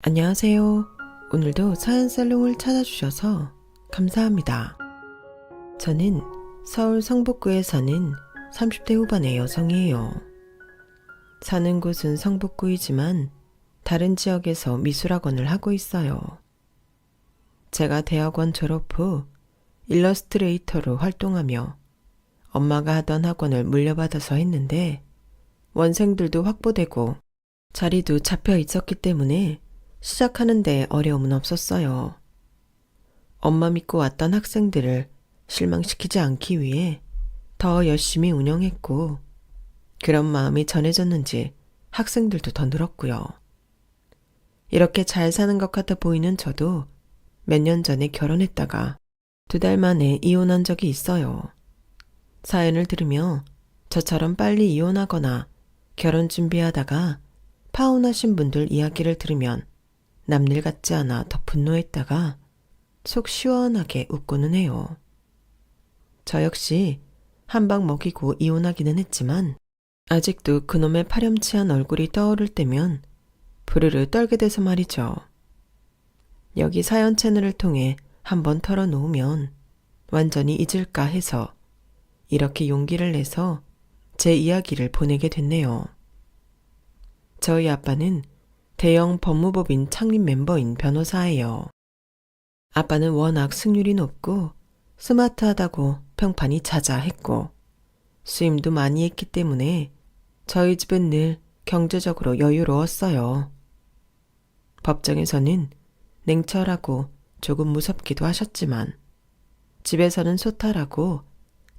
안녕하세요. 오늘도 사연살롱을 찾아주셔서 감사합니다. 저는 서울 성북구에 사는 30대 후반의 여성이에요. 사는 곳은 성북구이지만 다른 지역에서 미술학원을 하고 있어요. 제가 대학원 졸업 후 일러스트레이터로 활동하며 엄마가 하던 학원을 물려받아서 했는데 원생들도 확보되고 자리도 잡혀 있었기 때문에 시작하는데 어려움은 없었어요. 엄마 믿고 왔던 학생들을 실망시키지 않기 위해 더 열심히 운영했고, 그런 마음이 전해졌는지 학생들도 더 늘었고요. 이렇게 잘 사는 것 같아 보이는 저도 몇 년 전에 결혼했다가 2달 만에 이혼한 적이 있어요. 사연을 들으며 저처럼 빨리 이혼하거나 결혼 준비하다가 파혼하신 분들 이야기를 들으면 남일 같지 않아 더 분노했다가 속 시원하게 웃고는 해요. 저 역시 한 방 먹이고 이혼하기는 했지만 아직도 그놈의 파렴치한 얼굴이 떠오를 때면 부르르 떨게 돼서 말이죠. 여기 사연 채널을 통해 한번 털어놓으면 완전히 잊을까 해서 이렇게 용기를 내서 제 이야기를 보내게 됐네요. 저희 아빠는 대형 법무법인 창립 멤버인 변호사예요. 아빠는 워낙 승률이 높고 스마트하다고 평판이 자자했고 수임도 많이 했기 때문에 저희 집은 늘 경제적으로 여유로웠어요. 법정에서는 냉철하고 조금 무섭기도 하셨지만 집에서는 소탈하고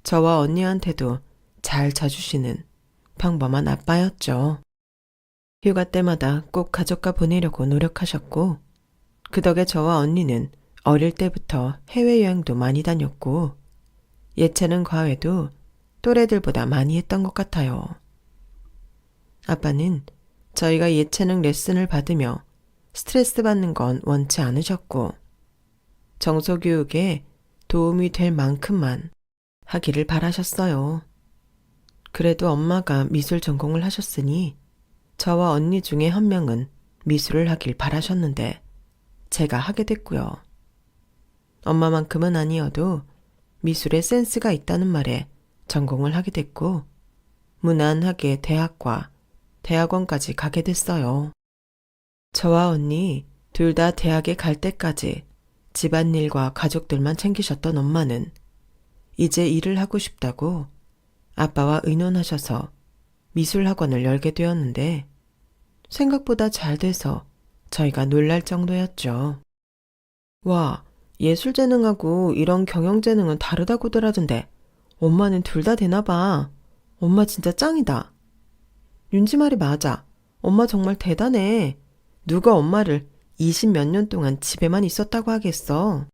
저와 언니한테도 잘 자주시는 평범한 아빠였죠. 휴가 때마다 꼭 가족과 보내려고 노력하셨고 그 덕에 저와 언니는 어릴 때부터 해외여행도 많이 다녔고 예체능 과외도 또래들보다 많이 했던 것 같아요. 아빠는 저희가 예체능 레슨을 받으며 스트레스 받는 건 원치 않으셨고 정서교육에 도움이 될 만큼만 하기를 바라셨어요. 그래도 엄마가 미술 전공을 하셨으니 저와 언니 중에 한 명은 미술을 하길 바라셨는데 제가 하게 됐고요. 엄마만큼은 아니어도 미술에 센스가 있다는 말에 전공을 하게 됐고 무난하게 대학과 대학원까지 가게 됐어요. 저와 언니 둘 다 대학에 갈 때까지 집안일과 가족들만 챙기셨던 엄마는 이제 일을 하고 싶다고 아빠와 의논하셔서 미술학원을 열게 되었는데 생각보다 잘 돼서 저희가 놀랄 정도였죠. 와, 예술재능하고 이런 경영재능은 다르다고들 하던데 엄마는 둘 다 되나 봐. 엄마 진짜 짱이다. 윤지 말이 맞아. 엄마 정말 대단해. 누가 엄마를 20 몇 년 동안 집에만 있었다고 하겠어.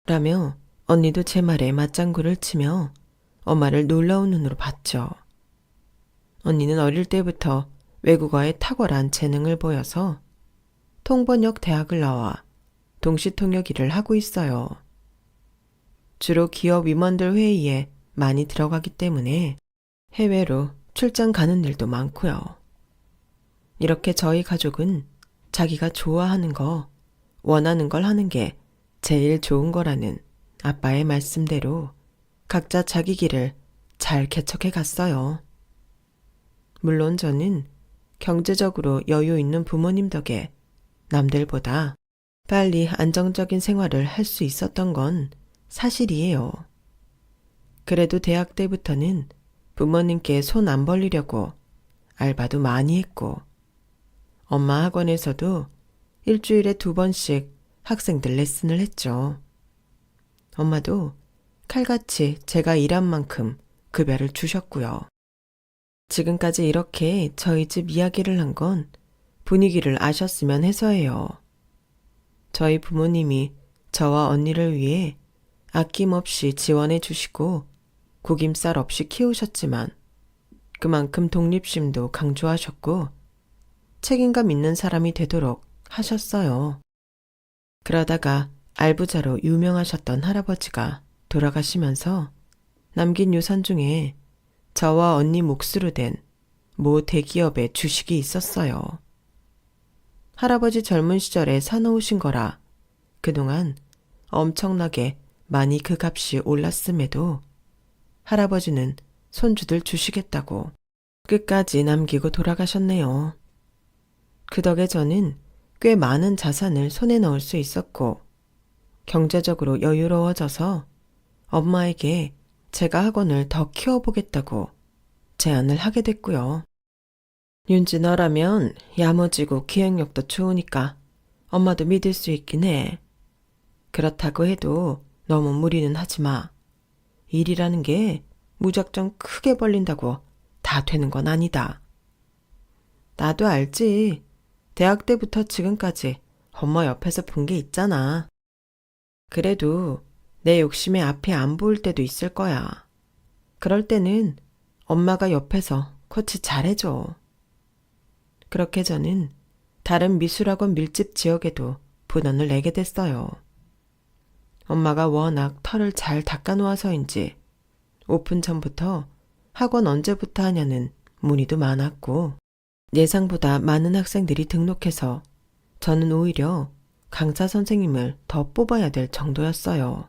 라며 언니도 제 말에 맞장구를 치며 엄마를 놀라운 눈으로 봤죠. 언니는 어릴 때부터 외국어에 탁월한 재능을 보여서 통번역 대학을 나와 동시통역 일을 하고 있어요. 주로 기업 임원들 회의에 많이 들어가기 때문에 해외로 출장 가는 일도 많고요. 이렇게 저희 가족은 자기가 좋아하는 거, 원하는 걸 하는 게 제일 좋은 거라는 아빠의 말씀대로 각자 자기 길을 잘 개척해 갔어요. 물론 저는 경제적으로 여유 있는 부모님 덕에 남들보다 빨리 안정적인 생활을 할 수 있었던 건 사실이에요. 그래도 대학 때부터는 부모님께 손 안 벌리려고 알바도 많이 했고 엄마 학원에서도 일주일에 2번씩 학생들 레슨을 했죠. 엄마도 칼같이 제가 일한 만큼 급여를 주셨고요. 지금까지 이렇게 저희 집 이야기를 한 건 분위기를 아셨으면 해서예요. 저희 부모님이 저와 언니를 위해 아낌없이 지원해 주시고 구김살 없이 키우셨지만 그만큼 독립심도 강조하셨고 책임감 있는 사람이 되도록 하셨어요. 그러다가 알부자로 유명하셨던 할아버지가 돌아가시면서 남긴 유산 중에 저와 언니 몫으로 된 모 대기업의 주식이 있었어요. 할아버지 젊은 시절에 사놓으신 거라 그동안 엄청나게 많이 그 값이 올랐음에도 할아버지는 손주들 주시겠다고 끝까지 남기고 돌아가셨네요. 그 덕에 저는 꽤 많은 자산을 손에 넣을 수 있었고 경제적으로 여유로워져서 엄마에게 제가 학원을 더 키워보겠다고 제안을 하게 됐고요. 윤지 너라면 야무지고 기획력도 좋으니까 엄마도 믿을 수 있긴 해. 그렇다고 해도 너무 무리는 하지 마. 일이라는 게 무작정 크게 벌린다고 다 되는 건 아니다. 나도 알지. 대학 때부터 지금까지 엄마 옆에서 본 게 있잖아. 그래도 내 욕심에 앞이 안 보일 때도 있을 거야. 그럴 때는 엄마가 옆에서 코치 잘해줘. 그렇게 저는 다른 미술학원 밀집 지역에도 분원을 내게 됐어요. 엄마가 워낙 털을 잘 닦아놓아서인지 오픈 전부터 학원 언제부터 하냐는 문의도 많았고 예상보다 많은 학생들이 등록해서 저는 오히려 강사 선생님을 더 뽑아야 될 정도였어요.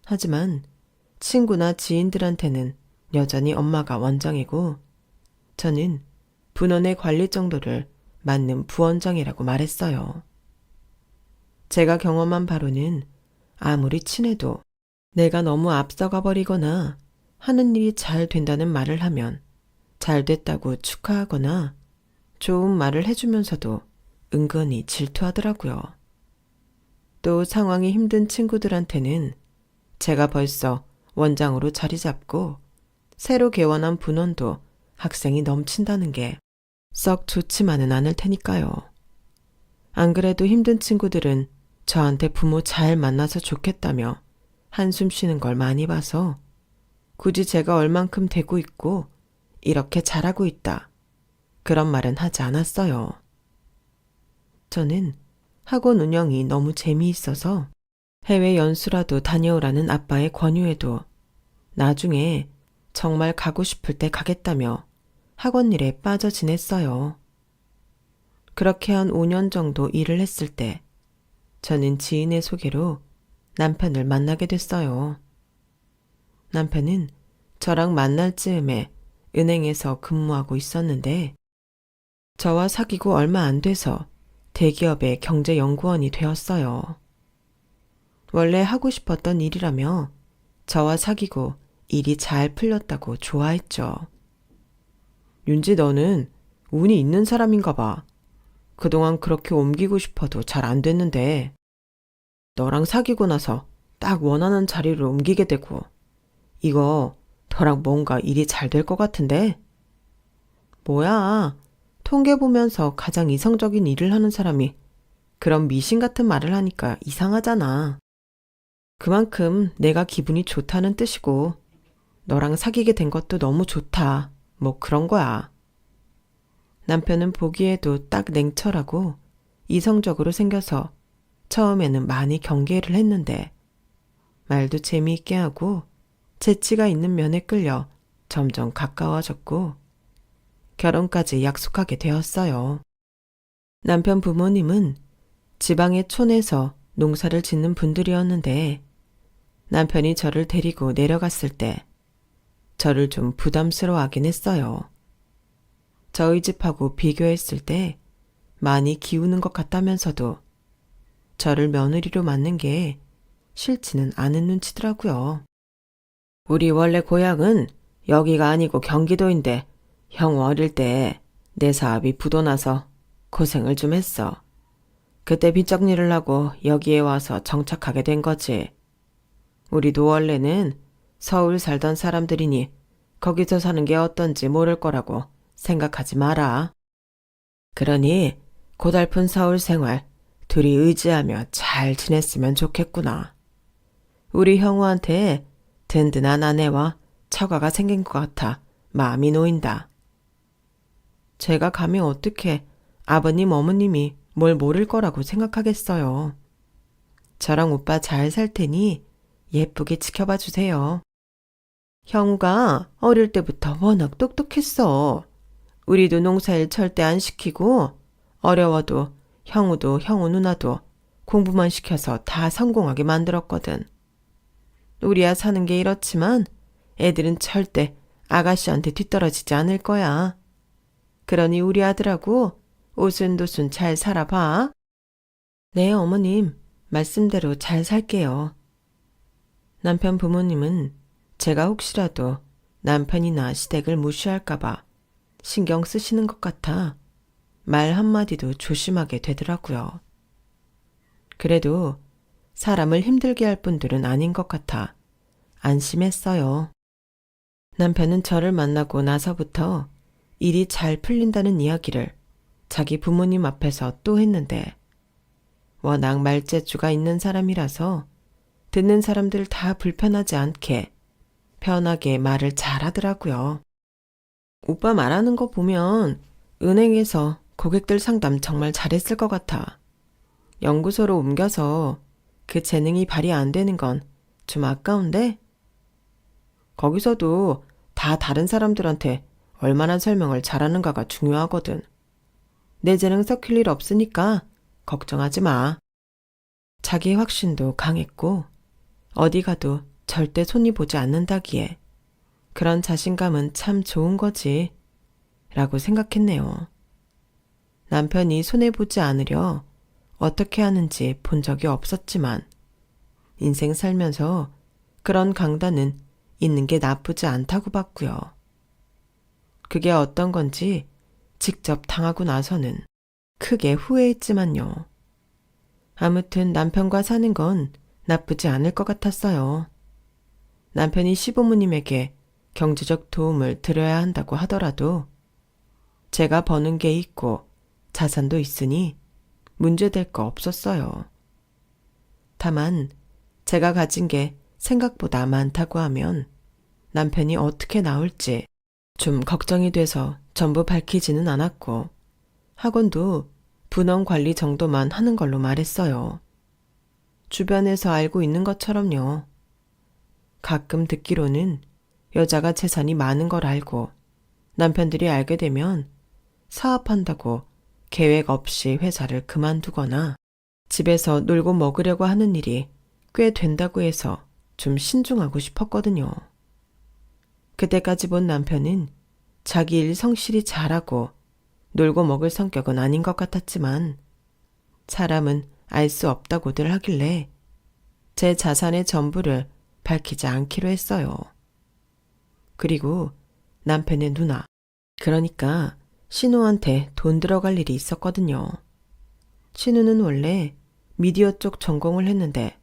하지만 친구나 지인들한테는 여전히 엄마가 원장이고 저는 분원의 관리 정도를 맡는 부원장이라고 말했어요. 제가 경험한 바로는 아무리 친해도 내가 너무 앞서가 버리거나 하는 일이 잘 된다는 말을 하면 잘 됐다고 축하하거나 좋은 말을 해주면서도 은근히 질투하더라고요. 또 상황이 힘든 친구들한테는 제가 벌써 원장으로 자리 잡고 새로 개원한 분원도 학생이 넘친다는 게 썩 좋지만은 않을 테니까요. 안 그래도 힘든 친구들은 저한테 부모 잘 만나서 좋겠다며 한숨 쉬는 걸 많이 봐서 굳이 제가 얼만큼 되고 있고 이렇게 잘하고 있다. 그런 말은 하지 않았어요. 저는 학원 운영이 너무 재미있어서 해외 연수라도 다녀오라는 아빠의 권유에도 나중에 정말 가고 싶을 때 가겠다며 학원 일에 빠져 지냈어요. 그렇게 한 5년 정도 일을 했을 때 저는 지인의 소개로 남편을 만나게 됐어요. 남편은 저랑 만날 즈음에 은행에서 근무하고 있었는데 저와 사귀고 얼마 안 돼서 대기업의 경제연구원이 되었어요. 원래 하고 싶었던 일이라며 저와 사귀고 일이 잘 풀렸다고 좋아했죠. 윤지 너는 운이 있는 사람인가 봐. 그동안 그렇게 옮기고 싶어도 잘 안 됐는데 너랑 사귀고 나서 딱 원하는 자리로 옮기게 되고 이거 너랑 뭔가 일이 잘 될 것 같은데? 뭐야, 통계 보면서 가장 이성적인 일을 하는 사람이 그런 미신 같은 말을 하니까 이상하잖아. 그만큼 내가 기분이 좋다는 뜻이고 너랑 사귀게 된 것도 너무 좋다. 뭐 그런 거야. 남편은 보기에도 딱 냉철하고 이성적으로 생겨서 처음에는 많이 경계를 했는데 말도 재미있게 하고 재치가 있는 면에 끌려 점점 가까워졌고 결혼까지 약속하게 되었어요. 남편 부모님은 지방의 촌에서 농사를 짓는 분들이었는데 남편이 저를 데리고 내려갔을 때 저를 좀 부담스러워하긴 했어요. 저희 집하고 비교했을 때 많이 기우는 것 같다면서도 저를 며느리로 맞는 게 싫지는 않은 눈치더라고요. 우리 원래 고향은 여기가 아니고 경기도인데 형 어릴 때 내 사업이 부도나서 고생을 좀 했어. 그때 빚 정리를 하고 여기에 와서 정착하게 된 거지. 우리도 원래는 서울 살던 사람들이니 거기서 사는 게 어떤지 모를 거라고 생각하지 마라. 그러니 고달픈 서울 생활 둘이 의지하며 잘 지냈으면 좋겠구나. 우리 형우한테 든든한 아내와 처가가 생긴 것 같아 마음이 놓인다. 제가 가면 어떻게 아버님 어머님이 뭘 모를 거라고 생각하겠어요. 저랑 오빠 잘 살 테니 예쁘게 지켜봐 주세요. 형우가 어릴 때부터 워낙 똑똑했어. 우리도 농사일 절대 안 시키고 어려워도 형우도 형우 누나도 공부만 시켜서 다 성공하게 만들었거든. 우리야 사는 게 이렇지만 애들은 절대 아가씨한테 뒤떨어지지 않을 거야. 그러니 우리 아들하고 오순도순 잘 살아봐. 네, 어머님. 말씀대로 잘 살게요. 남편 부모님은 제가 혹시라도 남편이나 시댁을 무시할까봐 신경 쓰시는 것 같아 말 한마디도 조심하게 되더라고요. 그래도 사람을 힘들게 할 분들은 아닌 것 같아 안심했어요. 남편은 저를 만나고 나서부터 일이 잘 풀린다는 이야기를 자기 부모님 앞에서 또 했는데 워낙 말재주가 있는 사람이라서 듣는 사람들 다 불편하지 않게 편하게 말을 잘하더라고요. 오빠 말하는 거 보면 은행에서 고객들 상담 정말 잘했을 것 같아. 연구소로 옮겨서 그 재능이 발휘 안 되는 건 좀 아까운데? 거기서도 다 다른 사람들한테 얼마나 설명을 잘하는가가 중요하거든. 내 재능 섞일 일 없으니까 걱정하지 마. 자기 확신도 강했고 어디 가도 절대 손이 보지 않는다기에 그런 자신감은 참 좋은 거지 라고 생각했네요. 남편이 손해보지 않으려 어떻게 하는지 본 적이 없었지만 인생 살면서 그런 강단은 있는 게 나쁘지 않다고 봤고요. 그게 어떤 건지 직접 당하고 나서는 크게 후회했지만요. 아무튼 남편과 사는 건 나쁘지 않을 것 같았어요. 남편이 시부모님에게 경제적 도움을 드려야 한다고 하더라도 제가 버는 게 있고 자산도 있으니 문제될 거 없었어요. 다만 제가 가진 게 생각보다 많다고 하면 남편이 어떻게 나올지 좀 걱정이 돼서 전부 밝히지는 않았고 학원도 분원 관리 정도만 하는 걸로 말했어요. 주변에서 알고 있는 것처럼요. 가끔 듣기로는 여자가 재산이 많은 걸 알고 남편들이 알게 되면 사업한다고 계획 없이 회사를 그만두거나 집에서 놀고 먹으려고 하는 일이 꽤 된다고 해서 좀 신중하고 싶었거든요. 그때까지 본 남편은 자기 일 성실히 잘하고 놀고 먹을 성격은 아닌 것 같았지만 사람은 알 수 없다고들 하길래 제 자산의 전부를 밝히지 않기로 했어요. 그리고 남편의 누나, 그러니까 신우한테 돈 들어갈 일이 있었거든요. 신우는 원래 미디어 쪽 전공을 했는데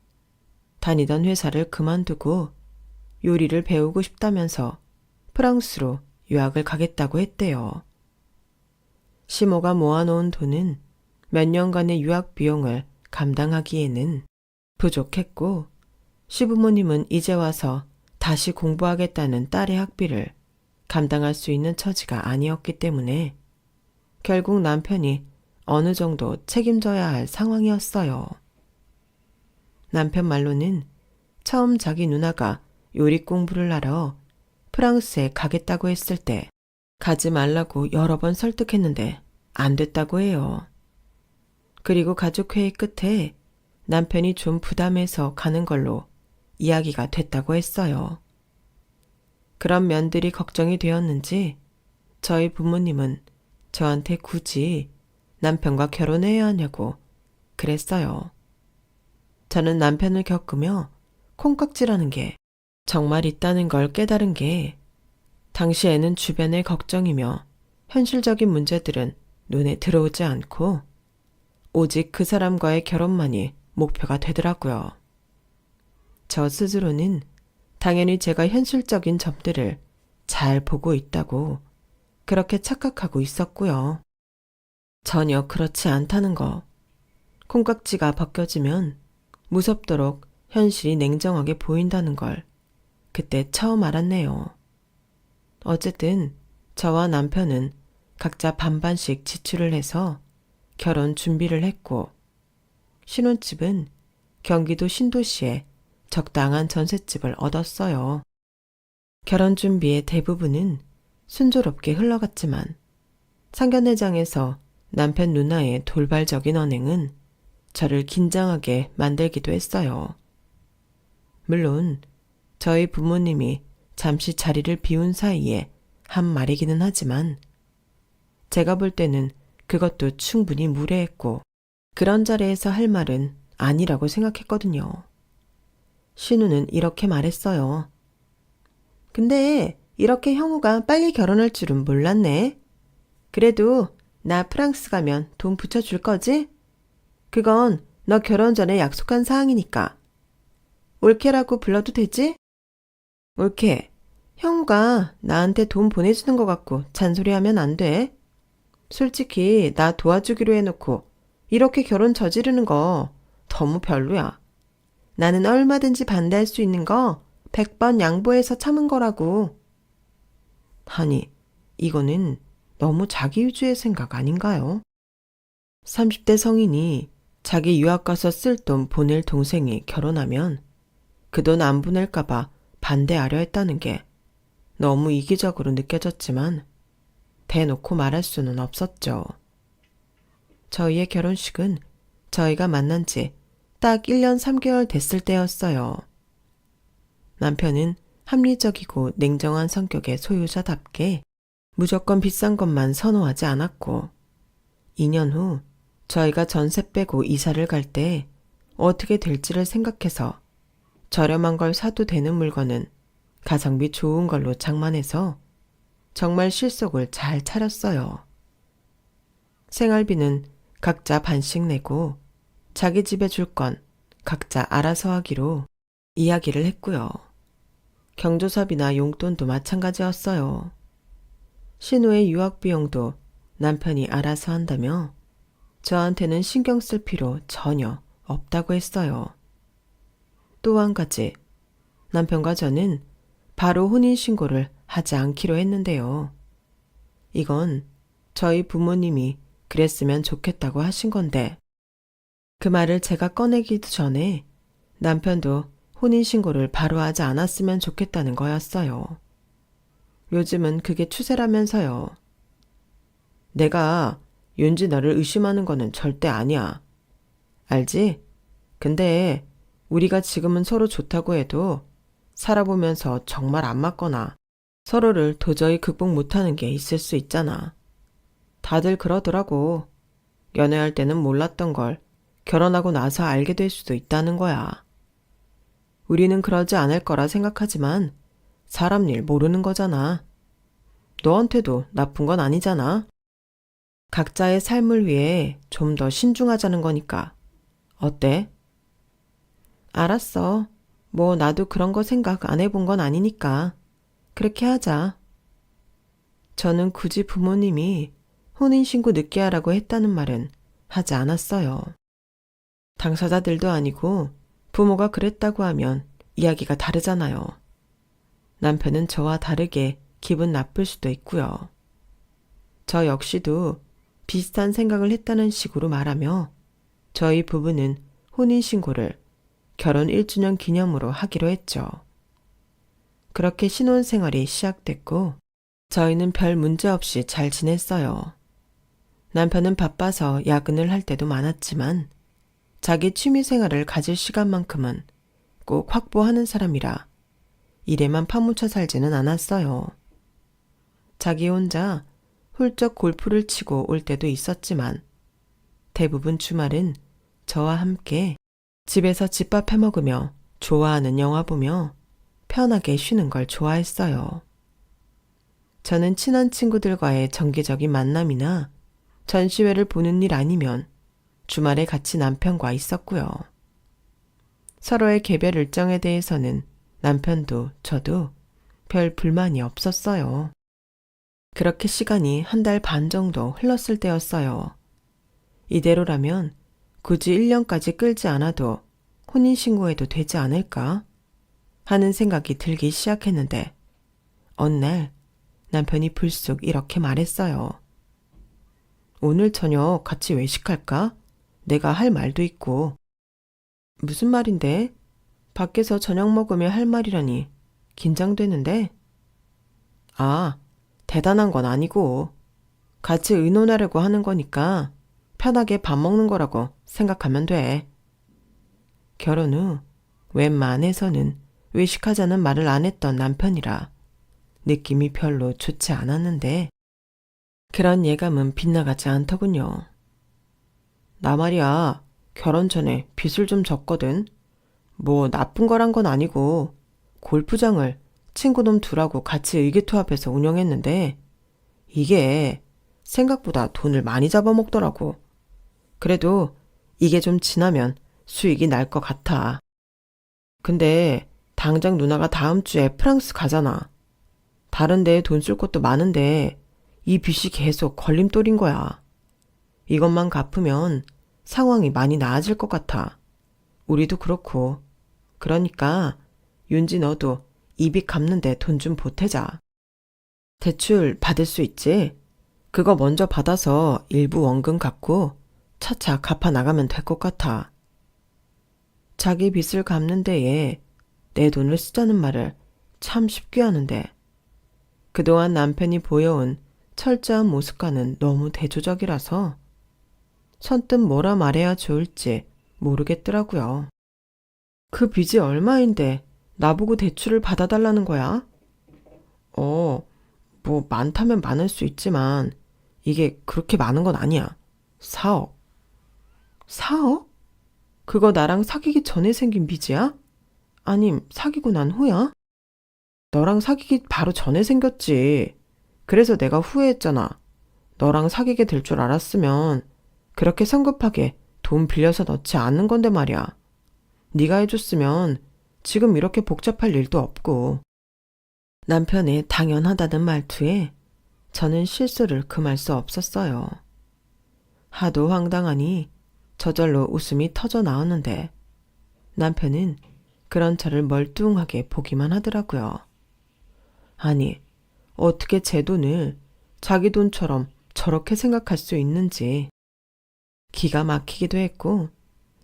다니던 회사를 그만두고 요리를 배우고 싶다면서 프랑스로 유학을 가겠다고 했대요. 시모가 모아놓은 돈은 몇 년간의 유학 비용을 감당하기에는 부족했고 시부모님은 이제 와서 다시 공부하겠다는 딸의 학비를 감당할 수 있는 처지가 아니었기 때문에 결국 남편이 어느 정도 책임져야 할 상황이었어요. 남편 말로는 처음 자기 누나가 요리 공부를 하러 프랑스에 가겠다고 했을 때 가지 말라고 여러 번 설득했는데 안 됐다고 해요. 그리고 가족회의 끝에 남편이 좀 부담해서 가는 걸로 이야기가 됐다고 했어요. 그런 면들이 걱정이 되었는지 저희 부모님은 저한테 굳이 남편과 결혼해야 하냐고 그랬어요. 저는 남편을 겪으며 콩깍지라는 게 정말 있다는 걸 깨달은 게 당시에는 주변의 걱정이며 현실적인 문제들은 눈에 들어오지 않고 오직 그 사람과의 결혼만이 목표가 되더라고요. 저 스스로는 당연히 제가 현실적인 점들을 잘 보고 있다고 그렇게 착각하고 있었고요. 전혀 그렇지 않다는 거. 콩깍지가 벗겨지면 무섭도록 현실이 냉정하게 보인다는 걸 그때 처음 알았네요. 어쨌든 저와 남편은 각자 반반씩 지출을 해서 결혼 준비를 했고 신혼집은 경기도 신도시에 적당한 전셋집을 얻었어요. 결혼 준비의 대부분은 순조롭게 흘러갔지만 상견례장에서 남편 누나의 돌발적인 언행은 저를 긴장하게 만들기도 했어요. 물론 저희 부모님이 잠시 자리를 비운 사이에 한 말이기는 하지만 제가 볼 때는 그것도 충분히 무례했고 그런 자리에서 할 말은 아니라고 생각했거든요. 신우는 이렇게 말했어요. 근데 이렇게 형우가 빨리 결혼할 줄은 몰랐네. 그래도 나 프랑스 가면 돈 붙여줄 거지? 그건 너 결혼 전에 약속한 사항이니까. 올케라고 불러도 되지? 올케, 형우가 나한테 돈 보내주는 것 같고 잔소리하면 안 돼. 솔직히 나 도와주기로 해놓고 이렇게 결혼 저지르는 거 너무 별로야. 나는 얼마든지 반대할 수 있는 거 100번 양보해서 참은 거라고. 아니, 이거는 너무 자기위주의 생각 아닌가요? 30대 성인이 자기 유학 가서 쓸 돈 보낼 동생이 결혼하면 그 돈 안 보낼까봐 반대하려 했다는 게 너무 이기적으로 느껴졌지만 대놓고 말할 수는 없었죠. 저희의 결혼식은 저희가 만난 지 딱 1년 3개월 됐을 때였어요. 남편은 합리적이고 냉정한 성격의 소유자답게 무조건 비싼 것만 선호하지 않았고 2년 후 저희가 전세 빼고 이사를 갈 때 어떻게 될지를 생각해서 저렴한 걸 사도 되는 물건은 가성비 좋은 걸로 장만해서 정말 실속을 잘 차렸어요. 생활비는 각자 반씩 내고 자기 집에 줄 건 각자 알아서 하기로 이야기를 했고요. 경조사비나 용돈도 마찬가지였어요. 신우의 유학 비용도 남편이 알아서 한다며 저한테는 신경 쓸 필요 전혀 없다고 했어요. 또 한 가지, 남편과 저는 바로 혼인신고를 하지 않기로 했는데요. 이건 저희 부모님이 그랬으면 좋겠다고 하신 건데 그 말을 제가 꺼내기도 전에 남편도 혼인신고를 바로 하지 않았으면 좋겠다는 거였어요. 요즘은 그게 추세라면서요. 내가 윤지 너를 의심하는 거는 절대 아니야. 알지? 근데 우리가 지금은 서로 좋다고 해도 살아보면서 정말 안 맞거나 서로를 도저히 극복 못하는 게 있을 수 있잖아. 다들 그러더라고. 연애할 때는 몰랐던 걸 결혼하고 나서 알게 될 수도 있다는 거야. 우리는 그러지 않을 거라 생각하지만 사람 일 모르는 거잖아. 너한테도 나쁜 건 아니잖아. 각자의 삶을 위해 좀 더 신중하자는 거니까. 어때? 알았어. 뭐 나도 그런 거 생각 안 해본 건 아니니까. 그렇게 하자. 저는 굳이 부모님이 혼인신고 늦게 하라고 했다는 말은 하지 않았어요. 당사자들도 아니고 부모가 그랬다고 하면 이야기가 다르잖아요. 남편은 저와 다르게 기분 나쁠 수도 있고요. 저 역시도 비슷한 생각을 했다는 식으로 말하며 저희 부부는 혼인신고를 결혼 1주년 기념으로 하기로 했죠. 그렇게 신혼생활이 시작됐고 저희는 별 문제 없이 잘 지냈어요. 남편은 바빠서 야근을 할 때도 많았지만 자기 취미생활을 가질 시간만큼은 꼭 확보하는 사람이라 일에만 파묻혀 살지는 않았어요. 자기 혼자 훌쩍 골프를 치고 올 때도 있었지만 대부분 주말은 저와 함께 집에서 집밥 해먹으며 좋아하는 영화 보며 편하게 쉬는 걸 좋아했어요. 저는 친한 친구들과의 정기적인 만남이나 전시회를 보는 일 아니면 주말에 같이 남편과 있었고요. 서로의 개별 일정에 대해서는 남편도 저도 별 불만이 없었어요. 그렇게 시간이 1달 반 정도 흘렀을 때였어요. 이대로라면 굳이 1년까지 끌지 않아도 혼인신고해도 되지 않을까 하는 생각이 들기 시작했는데 어느 날 남편이 불쑥 이렇게 말했어요. 오늘 저녁 같이 외식할까? 내가 할 말도 있고. 무슨 말인데? 밖에서 저녁 먹으며 할 말이라니 긴장되는데? 아, 대단한 건 아니고 같이 의논하려고 하는 거니까 편하게 밥 먹는 거라고 생각하면 돼. 결혼 후 웬만해서는 외식하자는 말을 안 했던 남편이라 느낌이 별로 좋지 않았는데 그런 예감은 빗나가지 않더군요. 나 말이야, 결혼 전에 빚을 좀 졌거든. 뭐 나쁜 거란 건 아니고 골프장을 친구놈 둘하고 같이 의기투합해서 운영했는데 이게 생각보다 돈을 많이 잡아먹더라고. 그래도 이게 좀 지나면 수익이 날 것 같아. 근데 당장 누나가 다음 주에 프랑스 가잖아. 다른 데에 돈 쓸 것도 많은데 이 빚이 계속 걸림돌인 거야. 이것만 갚으면 상황이 많이 나아질 것 같아. 우리도 그렇고. 그러니까 윤지 너도 이 빚 갚는데 돈 좀 보태자. 대출 받을 수 있지? 그거 먼저 받아서 일부 원금 갚고 차차 갚아 나가면 될 것 같아. 자기 빚을 갚는 데에 내 돈을 쓰자는 말을 참 쉽게 하는데 그동안 남편이 보여온 철저한 모습과는 너무 대조적이라서 선뜻 뭐라 말해야 좋을지 모르겠더라고요. 그 빚이 얼마인데 나보고 대출을 받아달라는 거야? 뭐 많다면 많을 수 있지만 이게 그렇게 많은 건 아니야. 4억. 4억? 그거 나랑 사귀기 전에 생긴 빚이야? 아님 사귀고 난 후야? 너랑 사귀기 바로 전에 생겼지. 그래서 내가 후회했잖아. 너랑 사귀게 될 줄 알았으면 그렇게 성급하게 돈 빌려서 넣지 않는 건데 말이야. 네가 해줬으면 지금 이렇게 복잡할 일도 없고. 남편의 당연하다는 말투에 저는 실수를 금할 수 없었어요. 하도 황당하니 저절로 웃음이 터져 나오는데 남편은 그런 저를 멀뚱하게 보기만 하더라고요. 아니, 어떻게 제 돈을 자기 돈처럼 저렇게 생각할 수 있는지 기가 막히기도 했고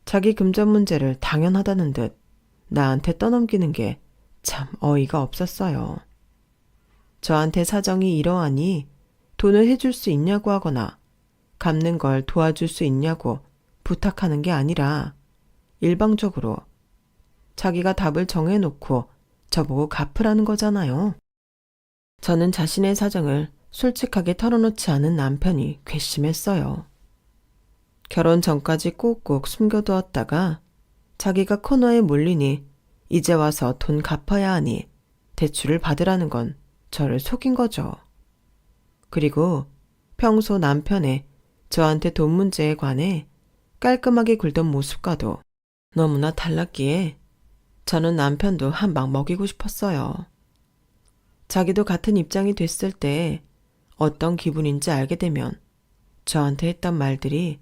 자기 금전 문제를 당연하다는 듯 나한테 떠넘기는 게 참 어이가 없었어요. 저한테 사정이 이러하니 돈을 해줄 수 있냐고 하거나 갚는 걸 도와줄 수 있냐고 부탁하는 게 아니라 일방적으로 자기가 답을 정해놓고 저보고 갚으라는 거잖아요. 저는 자신의 사정을 솔직하게 털어놓지 않은 남편이 괘씸했어요. 결혼 전까지 꾹꾹 숨겨두었다가 자기가 코너에 몰리니 이제 와서 돈 갚아야 하니 대출을 받으라는 건 저를 속인 거죠. 그리고 평소 남편의 저한테 돈 문제에 관해 깔끔하게 굴던 모습과도 너무나 달랐기에 저는 남편도 한 방 먹이고 싶었어요. 자기도 같은 입장이 됐을 때 어떤 기분인지 알게 되면 저한테 했던 말들이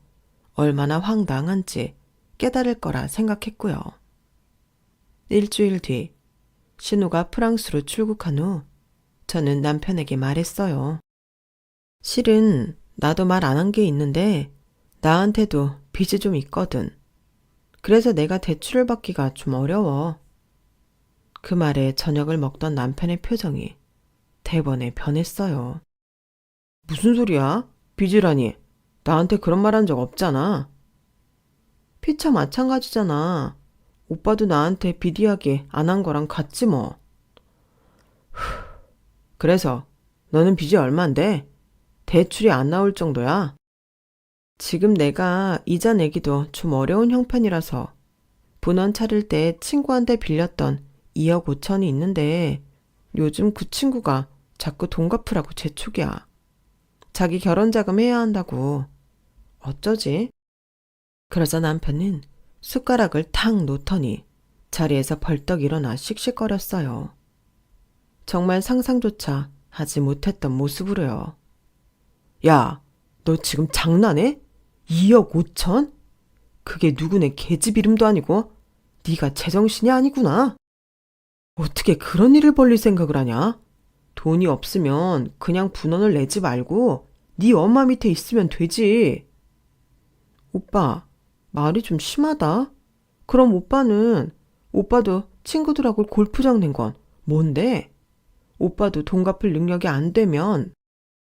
얼마나 황당한지 깨달을 거라 생각했고요. 일주일 뒤 신우가 프랑스로 출국한 후 저는 남편에게 말했어요. 실은 나도 말 안 한 게 있는데 나한테도 빚이 좀 있거든. 그래서 내가 대출을 받기가 좀 어려워. 그 말에 저녁을 먹던 남편의 표정이 대번에 변했어요. 무슨 소리야? 빚이라니. 나한테 그런 말 한 적 없잖아. 피차 마찬가지잖아. 오빠도 나한테 빚 이야기 안 한 거랑 같지 뭐. 그래서 너는 빚이 얼만데? 대출이 안 나올 정도야? 지금 내가 이자 내기도 좀 어려운 형편이라서 분원 차릴 때 친구한테 빌렸던 2억 5천이 있는데 요즘 그 친구가 자꾸 돈 갚으라고 재촉이야. 자기 결혼 자금 해야 한다고. 어쩌지? 그러자 남편은 숟가락을 탁 놓더니 자리에서 벌떡 일어나 씩씩거렸어요. 정말 상상조차 하지 못했던 모습으로요. 야, 너 지금 장난해? 2억 5천? 그게 누구네 계집 이름도 아니고 네가 제정신이 아니구나. 어떻게 그런 일을 벌릴 생각을 하냐? 돈이 없으면 그냥 분원을 내지 말고 네 엄마 밑에 있으면 되지. 오빠, 말이 좀 심하다. 그럼 오빠도 친구들하고 골프장 낸 건 뭔데? 오빠도 돈 갚을 능력이 안 되면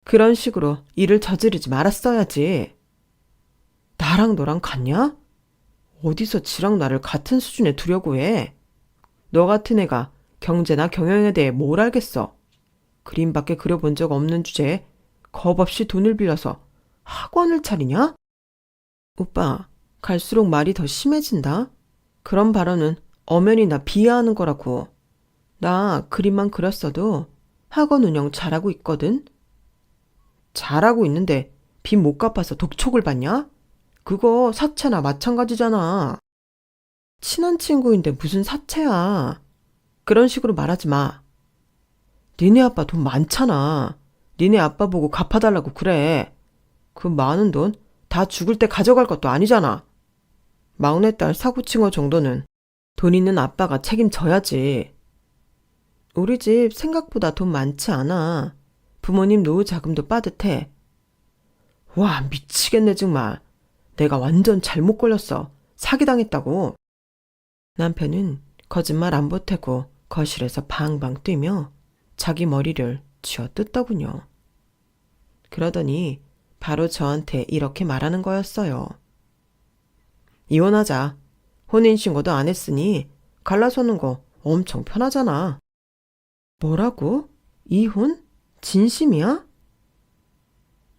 그런 식으로 일을 저지르지 말았어야지. 나랑 너랑 같냐? 어디서 지랑 나를 같은 수준에 두려고 해? 너 같은 애가 경제나 경영에 대해 뭘 알겠어? 그림밖에 그려본 적 없는 주제에 겁 없이 돈을 빌려서 학원을 차리냐? 오빠, 갈수록 말이 더 심해진다. 그런 발언은 엄연히 나 비하하는 거라고. 나 그림만 그렸어도 학원 운영 잘하고 있거든? 잘하고 있는데 빚 못 갚아서 독촉을 받냐? 그거 사채나 마찬가지잖아. 친한 친구인데 무슨 사채야. 그런 식으로 말하지 마. 니네 아빠 돈 많잖아. 니네 아빠 보고 갚아달라고 그래. 그 많은 돈 다 죽을 때 가져갈 것도 아니잖아. 막내딸 사고친 거 정도는 돈 있는 아빠가 책임져야지. 우리 집 생각보다 돈 많지 않아. 부모님 노후 자금도 빠듯해. 와, 미치겠네 정말. 내가 완전 잘못 걸렸어. 사기당했다고. 남편은 거짓말 안 보태고 거실에서 방방 뛰며 자기 머리를 쥐어뜯더군요. 그러더니 바로 저한테 이렇게 말하는 거였어요. 이혼하자. 혼인신고도 안 했으니 갈라서는 거 엄청 편하잖아. 뭐라고? 이혼? 진심이야?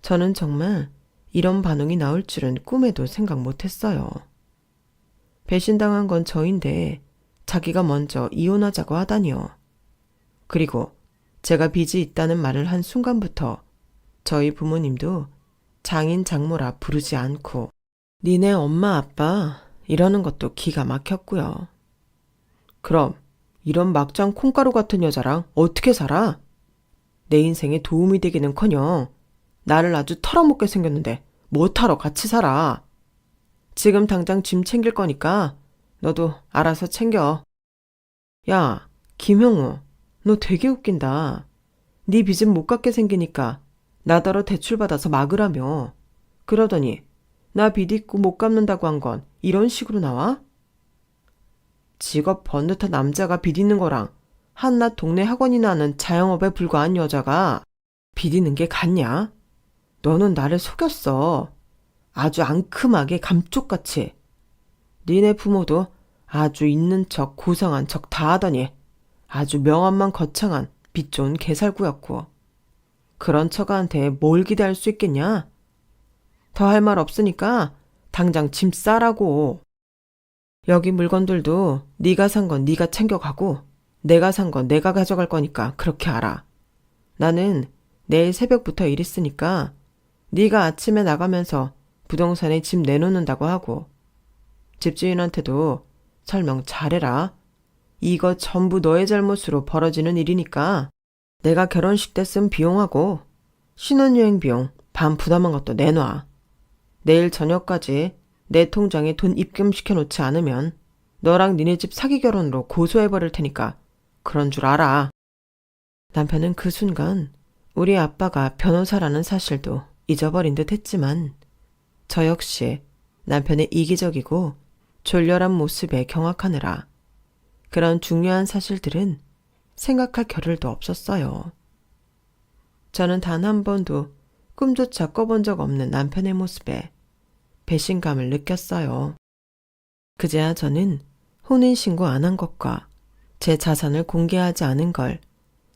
저는 정말 이런 반응이 나올 줄은 꿈에도 생각 못했어요. 배신당한 건 저인데 자기가 먼저 이혼하자고 하다니요. 그리고 제가 빚이 있다는 말을 한 순간부터 저희 부모님도 장인 장모라 부르지 않고 니네 엄마 아빠 이러는 것도 기가 막혔고요. 그럼 이런 막장 콩가루 같은 여자랑 어떻게 살아? 내 인생에 도움이 되기는커녕 나를 아주 털어먹게 생겼는데 못하러 같이 살아. 지금 당장 짐 챙길 거니까 너도 알아서 챙겨. 야, 김형우, 너 되게 웃긴다. 네 빚은 못 갚게 생기니까 나더러 대출받아서 막으라며. 그러더니 나 빚 있고 못 갚는다고 한 건 이런 식으로 나와? 직업 번듯한 남자가 빚 있는 거랑 한낱 동네 학원이나 하는 자영업에 불과한 여자가 빚 있는 게 같냐? 너는 나를 속였어. 아주 앙큼하게 감쪽같이. 니네 부모도 아주 있는 척 고상한 척 다 하더니 아주 명함만 거창한 빚 좋은 개살구였고. 그런 처가한테 뭘 기대할 수 있겠냐? 더 할 말 없으니까 당장 짐 싸라고. 여기 물건들도 네가 산 건 네가 챙겨가고 내가 산 건 내가 가져갈 거니까 그렇게 알아. 나는 내일 새벽부터 일 있으니까 네가 아침에 나가면서 부동산에 집 내놓는다고 하고 집주인한테도 설명 잘해라. 이거 전부 너의 잘못으로 벌어지는 일이니까 내가 결혼식 때 쓴 비용하고 신혼여행 비용 반 부담한 것도 내놔. 내일 저녁까지 내 통장에 돈 입금시켜 놓지 않으면 너랑 니네 집 사기 결혼으로 고소해버릴 테니까 그런 줄 알아. 남편은 그 순간 우리 아빠가 변호사라는 사실도 잊어버린 듯 했지만 저 역시 남편의 이기적이고 졸렬한 모습에 경악하느라 그런 중요한 사실들은 생각할 겨를도 없었어요. 저는 단 한 번도 꿈조차 꿔본 적 없는 남편의 모습에 배신감을 느꼈어요. 그제야 저는 혼인신고 안 한 것과 제 자산을 공개하지 않은 걸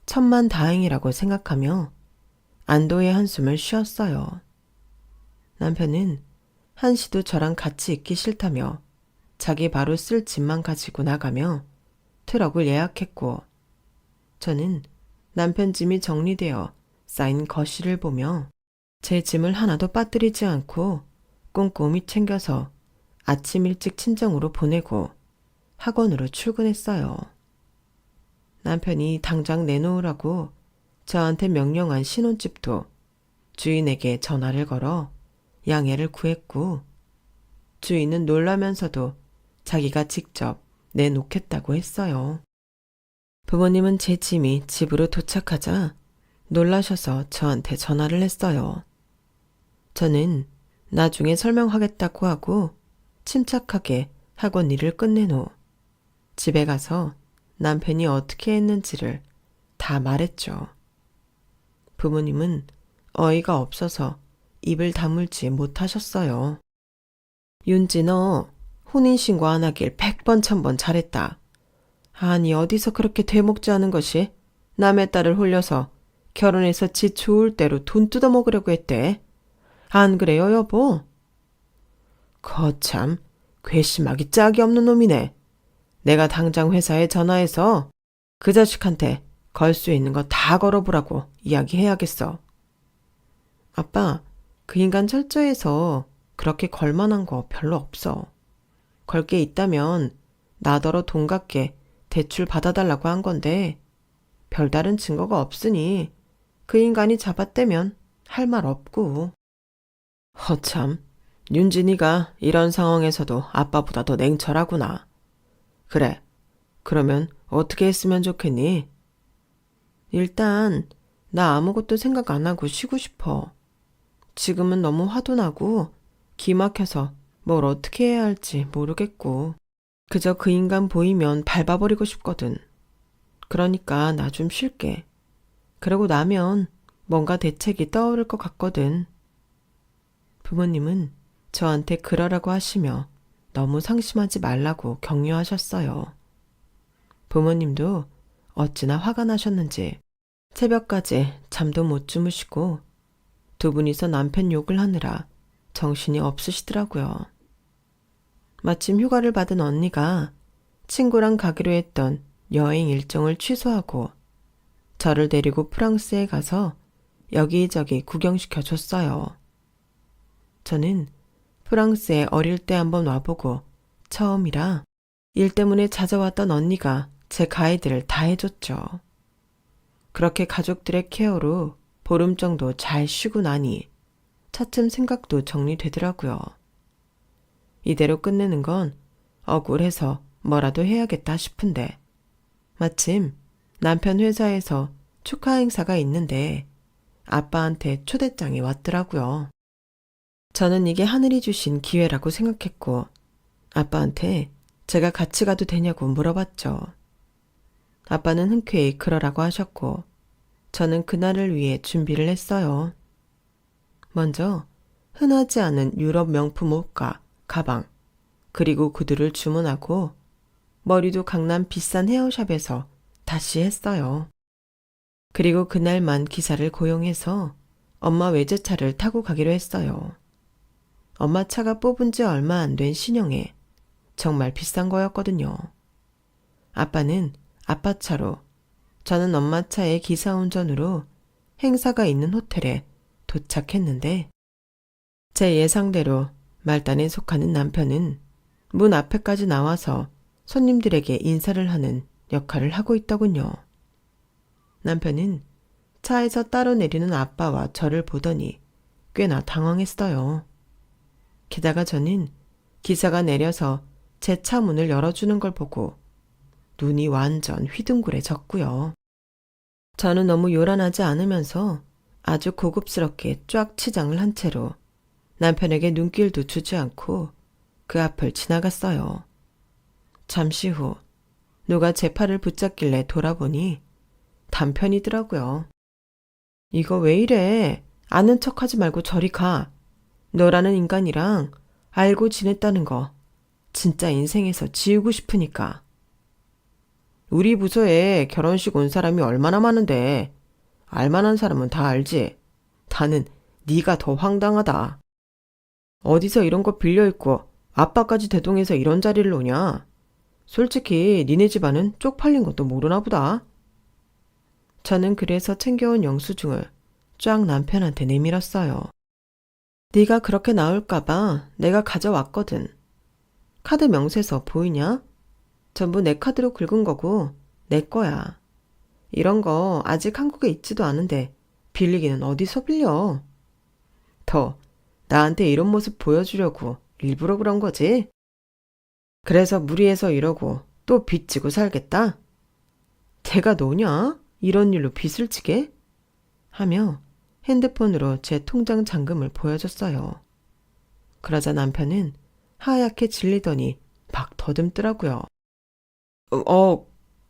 천만다행이라고 생각하며 안도의 한숨을 쉬었어요. 남편은 한시도 저랑 같이 있기 싫다며 자기 바로 쓸 짐만 가지고 나가며 트럭을 예약했고 저는 남편 짐이 정리되어 쌓인 거실을 보며 제 짐을 하나도 빠뜨리지 않고 꼼꼼히 챙겨서 아침 일찍 친정으로 보내고 학원으로 출근했어요. 남편이 당장 내놓으라고 저한테 명령한 신혼집도 주인에게 전화를 걸어 양해를 구했고 주인은 놀라면서도 자기가 직접 내놓겠다고 했어요. 부모님은 제 짐이 집으로 도착하자 놀라셔서 저한테 전화를 했어요. 저는 나중에 설명하겠다고 하고 침착하게 학원 일을 끝낸 후 집에 가서 남편이 어떻게 했는지를 다 말했죠. 부모님은 어이가 없어서 입을 다물지 못하셨어요. 윤지 너 혼인신고 안 하길 100번 1000번 잘했다. 아니 어디서 그렇게 되먹지 않은 것이 남의 딸을 홀려서 결혼해서 지 좋을 대로 돈 뜯어먹으려고 했대. 안 그래요 여보? 거참 괘씸하기 짝이 없는 놈이네. 내가 당장 회사에 전화해서 그 자식한테 걸 수 있는 거 다 걸어보라고 이야기해야겠어. 아빠, 그 인간 철저해서 그렇게 걸만한 거 별로 없어. 걸 게 있다면 나더러 돈 갚게 대출 받아달라고 한 건데 별다른 증거가 없으니 그 인간이 잡아떼면 할 말 없고. 허참, 윤진이가 이런 상황에서도 아빠보다 더 냉철하구나. 그래, 그러면 어떻게 했으면 좋겠니? 일단 나 아무것도 생각 안 하고 쉬고 싶어. 지금은 너무 화도 나고 기 막혀서 뭘 어떻게 해야 할지 모르겠고 그저 그 인간 보이면 밟아버리고 싶거든. 그러니까 나 좀 쉴게. 그러고 나면 뭔가 대책이 떠오를 것 같거든. 부모님은 저한테 그러라고 하시며 너무 상심하지 말라고 격려하셨어요. 부모님도 어찌나 화가 나셨는지 새벽까지 잠도 못 주무시고 두 분이서 남편 욕을 하느라 정신이 없으시더라고요. 마침 휴가를 받은 언니가 친구랑 가기로 했던 여행 일정을 취소하고 저를 데리고 프랑스에 가서 여기저기 구경시켜 줬어요. 저는 프랑스에 어릴 때 한번 와보고 처음이라 일 때문에 찾아왔던 언니가 제 가이드를 다 해줬죠. 그렇게 가족들의 케어로 보름 정도 잘 쉬고 나니 차츰 생각도 정리되더라고요. 이대로 끝내는 건 억울해서 뭐라도 해야겠다 싶은데 마침 남편 회사에서 축하 행사가 있는데 아빠한테 초대장이 왔더라고요. 저는 이게 하늘이 주신 기회라고 생각했고 아빠한테 제가 같이 가도 되냐고 물어봤죠. 아빠는 흔쾌히 그러라고 하셨고 저는 그날을 위해 준비를 했어요. 먼저 흔하지 않은 유럽 명품 옷과 가방, 그리고 구두를 주문하고 머리도 강남 비싼 헤어샵에서 다시 했어요. 그리고 그날만 기사를 고용해서 엄마 외제차를 타고 가기로 했어요. 엄마 차가 뽑은 지 얼마 안 된 신형에 정말 비싼 거였거든요. 아빠는 아빠 차로, 저는 엄마 차의 기사 운전으로 행사가 있는 호텔에 도착했는데 제 예상대로 말단에 속하는 남편은 문 앞에까지 나와서 손님들에게 인사를 하는 역할을 하고 있더군요. 남편은 차에서 따로 내리는 아빠와 저를 보더니 꽤나 당황했어요. 게다가 저는 기사가 내려서 제 차 문을 열어주는 걸 보고 눈이 완전 휘둥그레졌고요. 저는 너무 요란하지 않으면서 아주 고급스럽게 쫙 치장을 한 채로 남편에게 눈길도 주지 않고 그 앞을 지나갔어요. 잠시 후 누가 제 팔을 붙잡길래 돌아보니 남편이더라고요. 이거 왜 이래? 아는 척하지 말고 저리 가. 너라는 인간이랑 알고 지냈다는 거 진짜 인생에서 지우고 싶으니까. 우리 부서에 결혼식 온 사람이 얼마나 많은데 알만한 사람은 다 알지. 나는 네가 더 황당하다. 어디서 이런 거 빌려입고 아빠까지 대동해서 이런 자리를 오냐. 솔직히 니네 집안은 쪽팔린 것도 모르나 보다. 저는 그래서 챙겨온 영수증을 쫙 남편한테 내밀었어요. 네가 그렇게 나올까봐 내가 가져왔거든. 카드 명세서 보이냐? 전부 내 카드로 긁은 거고 내 거야. 이런 거 아직 한국에 있지도 않은데 빌리기는 어디서 빌려? 더 나한테 이런 모습 보여주려고 일부러 그런 거지? 그래서 무리해서 이러고 또 빚지고 살겠다? 걔가 너냐? 이런 일로 빚을 지게? 하며 핸드폰으로 제 통장 잔금을 보여줬어요. 그러자 남편은 하얗게 질리더니 막 더듬더라고요.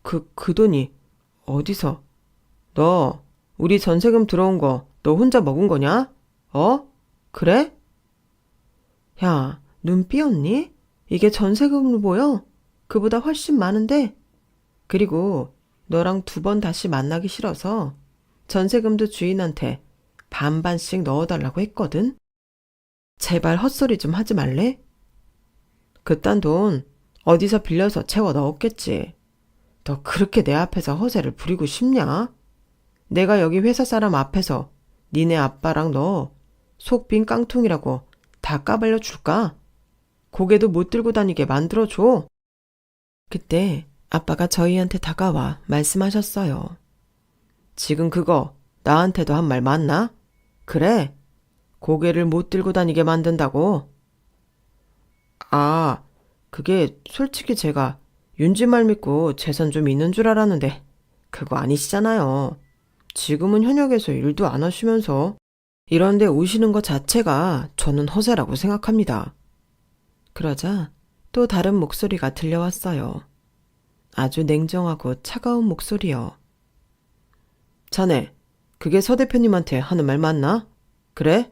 그 돈이 어디서? 너 우리 전세금 들어온 거 너 혼자 먹은 거냐? 어? 그래? 야, 눈 삐었니? 이게 전세금으로 보여? 그보다 훨씬 많은데? 그리고 너랑 2번 다시 만나기 싫어서 전세금도 주인한테 반반씩 넣어달라고 했거든? 제발 헛소리 좀 하지 말래? 그딴 돈 어디서 빌려서 채워 넣었겠지. 너 그렇게 내 앞에서 허세를 부리고 싶냐? 내가 여기 회사 사람 앞에서 니네 아빠랑 너 속 빈 깡통이라고 다 까발려 줄까? 고개도 못 들고 다니게 만들어줘. 그때 아빠가 저희한테 다가와 말씀하셨어요. 지금 그거 나한테도 한 말 맞나? 그래? 고개를 못 들고 다니게 만든다고? 아, 그게 솔직히 제가 윤지 말 믿고 재산 좀 있는 줄 알았는데 그거 아니시잖아요. 지금은 현역에서 일도 안 하시면서 이런데 오시는 것 자체가 저는 허세라고 생각합니다. 그러자 또 다른 목소리가 들려왔어요. 아주 냉정하고 차가운 목소리요. 자네, 그게 서 대표님한테 하는 말 맞나? 그래?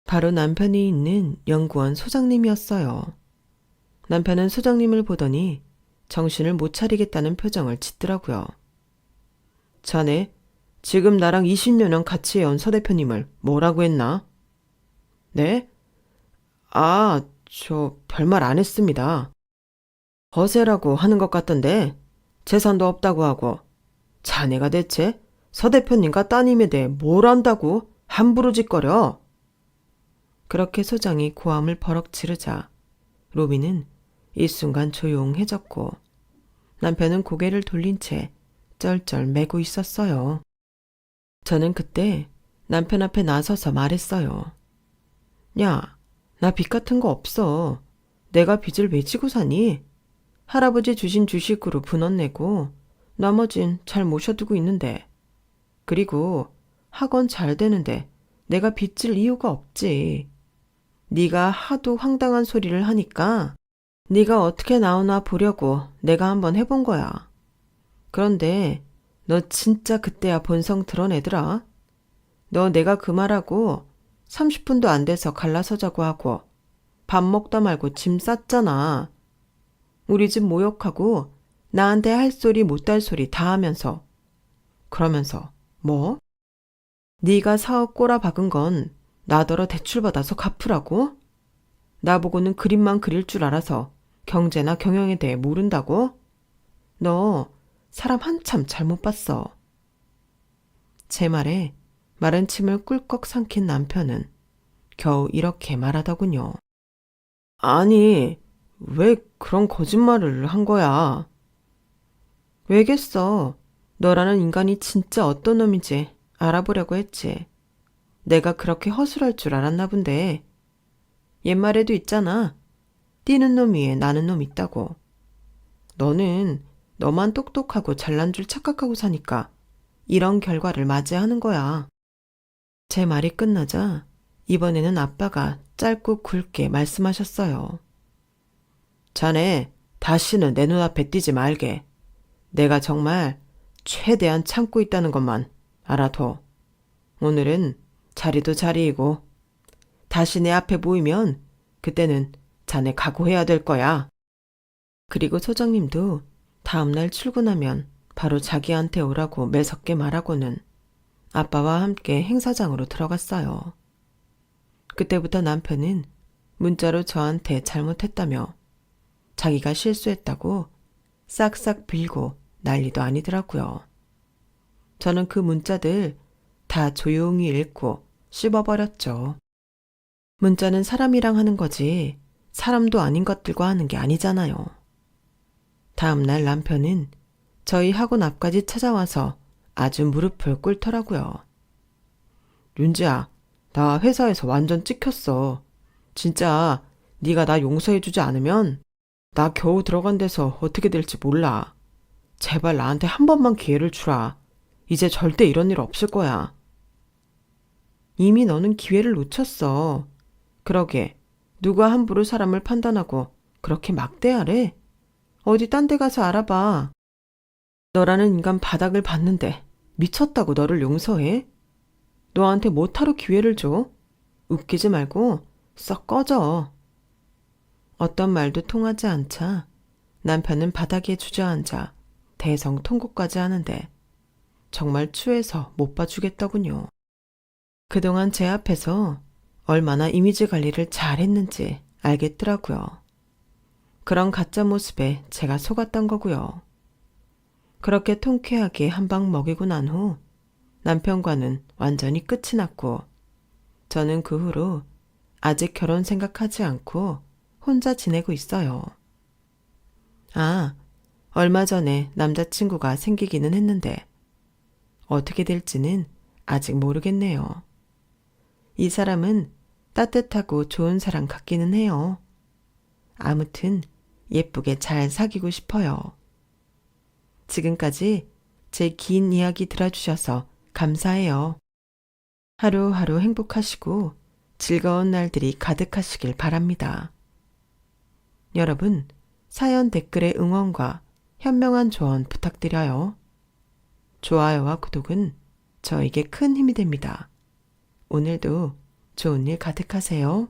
바로 남편이 있는 연구원 소장님이었어요. 남편은 소장님을 보더니 정신을 못 차리겠다는 표정을 짓더라고요. 자네, 지금 나랑 20년 같이 해온 서 대표님을 뭐라고 했나? 네? 아, 저 별말 안 했습니다. 허세라고 하는 것 같던데 재산도 없다고 하고 자네가 대체 서 대표님과 따님에 대해 뭘 안다고 함부로 짓거려? 그렇게 소장이 고함을 버럭 지르자 로비는 이 순간 조용해졌고 남편은 고개를 돌린 채 쩔쩔 매고 있었어요. 저는 그때 남편 앞에 나서서 말했어요. 야, 나 빚 같은 거 없어. 내가 빚을 왜 지고 사니? 할아버지 주신 주식으로 분원 내고 나머진 잘 모셔두고 있는데. 그리고 학원 잘 되는데 내가 빚질 이유가 없지. 네가 하도 황당한 소리를 하니까 네가 어떻게 나오나 보려고 내가 한번 해본 거야. 그런데 너 진짜 그때야 본성 드러내더라. 너 내가 그 말하고 30분도 안 돼서 갈라서자고 하고 밥 먹다 말고 짐 쌌잖아. 우리 집 모욕하고 나한테 할 소리 못할 소리 다 하면서. 그러면서 뭐? 네가 사업 꼬라박은 건 나더러 대출받아서 갚으라고? 나보고는 그림만 그릴 줄 알아서 경제나 경영에 대해 모른다고? 너 사람 한참 잘못 봤어. 제 말에 마른 침을 꿀꺽 삼킨 남편은 겨우 이렇게 말하더군요. 아니, 왜 그런 거짓말을 한 거야? 왜겠어. 너라는 인간이 진짜 어떤 놈인지 알아보려고 했지. 내가 그렇게 허술할 줄 알았나 본데. 옛말에도 있잖아. 뛰는 놈 위에 나는 놈 있다고. 너는 너만 똑똑하고 잘난 줄 착각하고 사니까 이런 결과를 맞이하는 거야. 제 말이 끝나자 이번에는 아빠가 짧고 굵게 말씀하셨어요. 자네, 다시는 내 눈앞에 띄지 말게. 내가 정말 최대한 참고 있다는 것만 알아둬. 오늘은 자리도 자리이고 다시 내 앞에 보이면 그때는 자네 각오해야 될 거야. 그리고 소장님도 다음날 출근하면 바로 자기한테 오라고 매섭게 말하고는 아빠와 함께 행사장으로 들어갔어요. 그때부터 남편은 문자로 저한테 잘못했다며 자기가 실수했다고 싹싹 빌고 난리도 아니더라고요. 저는 그 문자들 다 조용히 읽고 씹어버렸죠. 문자는 사람이랑 하는 거지 사람도 아닌 것들과 하는 게 아니잖아요. 다음날 남편은 저희 학원 앞까지 찾아와서 아주 무릎을 꿇더라고요. 윤지야, 나 회사에서 완전 찍혔어. 진짜 네가 나 용서해주지 않으면 나 겨우 들어간 데서 어떻게 될지 몰라. 제발 나한테 한 번만 기회를 주라. 이제 절대 이런 일 없을 거야. 이미 너는 기회를 놓쳤어. 그러게 누가 함부로 사람을 판단하고 그렇게 막대하래? 어디 딴 데 가서 알아봐. 너라는 인간 바닥을 봤는데 미쳤다고 너를 용서해? 너한테 뭐하러 기회를 줘? 웃기지 말고 썩 꺼져. 어떤 말도 통하지 않자 남편은 바닥에 주저앉아 대성통곡까지 하는데 정말 추해서 못 봐주겠더군요. 그동안 제 앞에서 얼마나 이미지 관리를 잘했는지 알겠더라고요. 그런 가짜 모습에 제가 속았던 거고요. 그렇게 통쾌하게 한 방 먹이고 난 후 남편과는 완전히 끝이 났고 저는 그 후로 아직 결혼 생각하지 않고 혼자 지내고 있어요. 아, 얼마 전에 남자친구가 생기기는 했는데 어떻게 될지는 아직 모르겠네요. 이 사람은 따뜻하고 좋은 사람 같기는 해요. 아무튼 예쁘게 잘 사귀고 싶어요. 지금까지 제 긴 이야기 들어주셔서 감사해요. 하루하루 행복하시고 즐거운 날들이 가득하시길 바랍니다. 여러분, 사연 댓글의 응원과 현명한 조언 부탁드려요. 좋아요와 구독은 저에게 큰 힘이 됩니다. 오늘도 좋은 일 가득하세요.